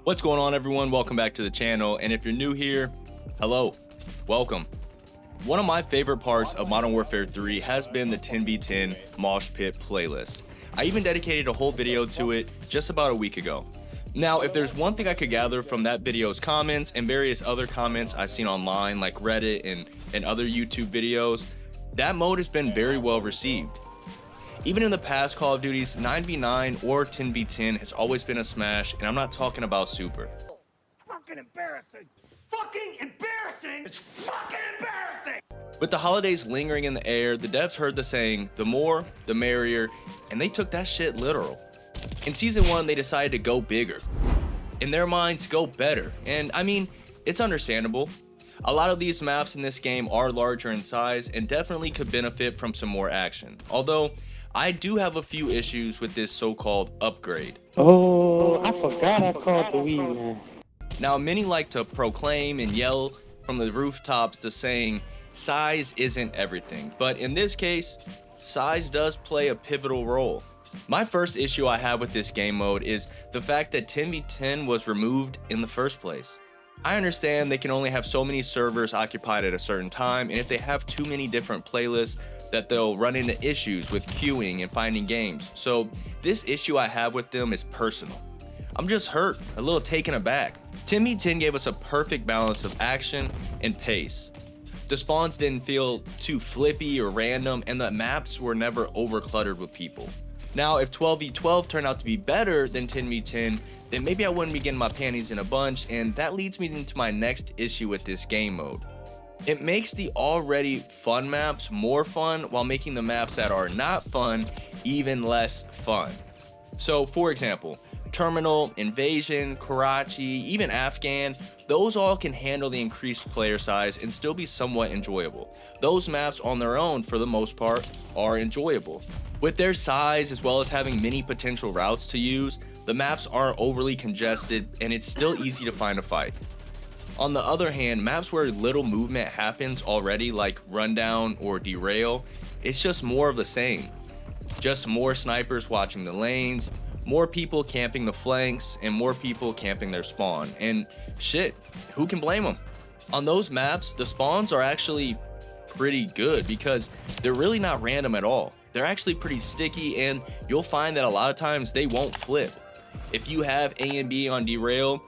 What's going on, everyone? Welcome back to the channel, and if you're new here, hello, welcome. One of my favorite parts of Modern Warfare 3 has been the 10v10 Mosh Pit playlist. I even dedicated a whole video to it just about a week ago. Now, if there's one thing I could gather from that video's comments and various other comments I've seen online like Reddit and other YouTube videos, that mode has been very well received. Even in the past Call of Duty's 9v9 or 10v10 has always been a smash, and I'm not talking about Super. Fucking embarrassing! Fucking embarrassing! It's fucking embarrassing! With the holidays lingering in the air, the devs heard the saying, the more, the merrier, and they took that shit literal. In Season 1, they decided to go bigger. In their minds, go better. And I mean, it's understandable. A lot of these maps in this game are larger in size and definitely could benefit from some more action. Although, I do have a few issues with this so-called upgrade. Oh, I forgot I called the Mwiii, man. Now, many like to proclaim and yell from the rooftops the saying, size isn't everything. But in this case, size does play a pivotal role. My first issue I have with this game mode is the fact that 10v10 was removed in the first place. I understand they can only have so many servers occupied at a certain time, and if they have too many different playlists, that they'll run into issues with queuing and finding games. So this issue I have with them is personal. I'm just hurt, a little taken aback. 10v10 gave us a perfect balance of action and pace. The spawns didn't feel too flippy or random, and the maps were never overcluttered with people. Now, if 12v12 turned out to be better than 10v10, then maybe I wouldn't be getting my panties in a bunch, and that leads me into my next issue with this game mode. It makes the already fun maps more fun while making the maps that are not fun even less fun. So, for example, Terminal, Invasion, Karachi, even Afghan, those all can handle the increased player size and still be somewhat enjoyable. Those maps on their own, for the most part, are enjoyable. With their size, as well as having many potential routes to use, the maps aren't overly congested and it's still easy to find a fight. On the other hand, maps where little movement happens already, like Rundown or Derail, it's just more of the same. Just more snipers watching the lanes, more people camping the flanks, and more people camping their spawn. And shit, who can blame them? On those maps, the spawns are actually pretty good because they're really not random at all. They're actually pretty sticky, and you'll find that a lot of times they won't flip. If you have A and B on Derail,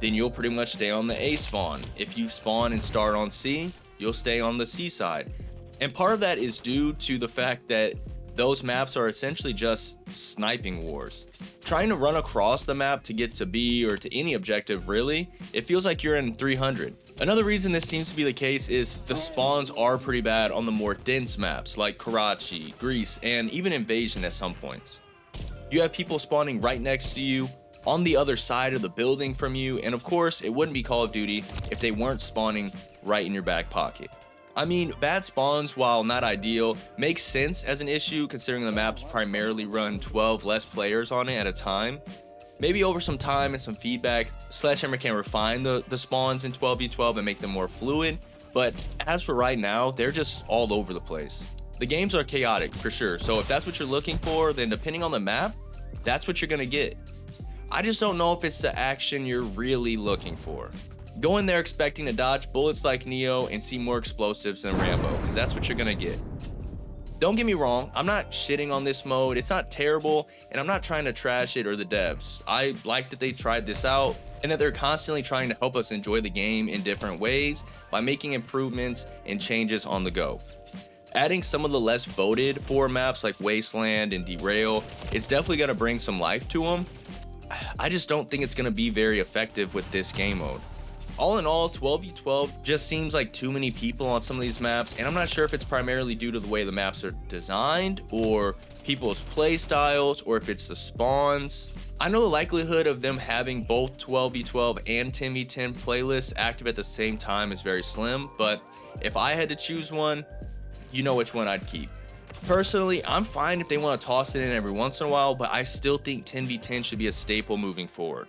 then you'll pretty much stay on the A spawn. If you spawn and start on C, you'll stay on the C side. And part of that is due to the fact that those maps are essentially just sniping wars. Trying to run across the map to get to B or to any objective, really, it feels like you're in 300. Another reason this seems to be the case is the spawns are pretty bad on the more dense maps like Karachi, Greece, and even Invasion at some points. You have people spawning right next to you, on the other side of the building from you, and of course, it wouldn't be Call of Duty if they weren't spawning right in your back pocket. I mean, bad spawns, while not ideal, makes sense as an issue considering the maps primarily run 12 less players on it at a time. Maybe over some time and some feedback, Sledgehammer can refine the spawns in 12v12 and make them more fluid, but as for right now, they're just all over the place. The games are chaotic for sure, so if that's what you're looking for, then depending on the map, that's what you're gonna get. I just don't know if it's the action you're really looking for. Go in there expecting to dodge bullets like Neo and see more explosives than Rambo, because that's what you're gonna get. Don't get me wrong, I'm not shitting on this mode, it's not terrible, and I'm not trying to trash it or the devs. I like that they tried this out, and that they're constantly trying to help us enjoy the game in different ways by making improvements and changes on the go. Adding some of the less voted for maps like Wasteland and Derail, it's definitely gonna bring some life to them. I just don't think it's going to be very effective with this game mode. All in all, 12v12 just seems like too many people on some of these maps, and I'm not sure if it's primarily due to the way the maps are designed, or people's play styles, or if it's the spawns. I know the likelihood of them having both 12v12 and 10v10 playlists active at the same time is very slim, but if I had to choose one, you know which one I'd keep. Personally, I'm fine if they want to toss it in every once in a while, but I still think 10v10 should be a staple moving forward.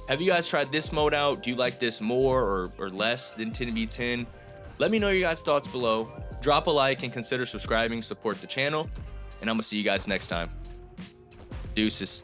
Have you guys tried this mode out? Do you like this more or less than 10v10? Let me know your guys' thoughts below. Drop a like and consider subscribing to support the channel, and I'm gonna see you guys next time. Deuces.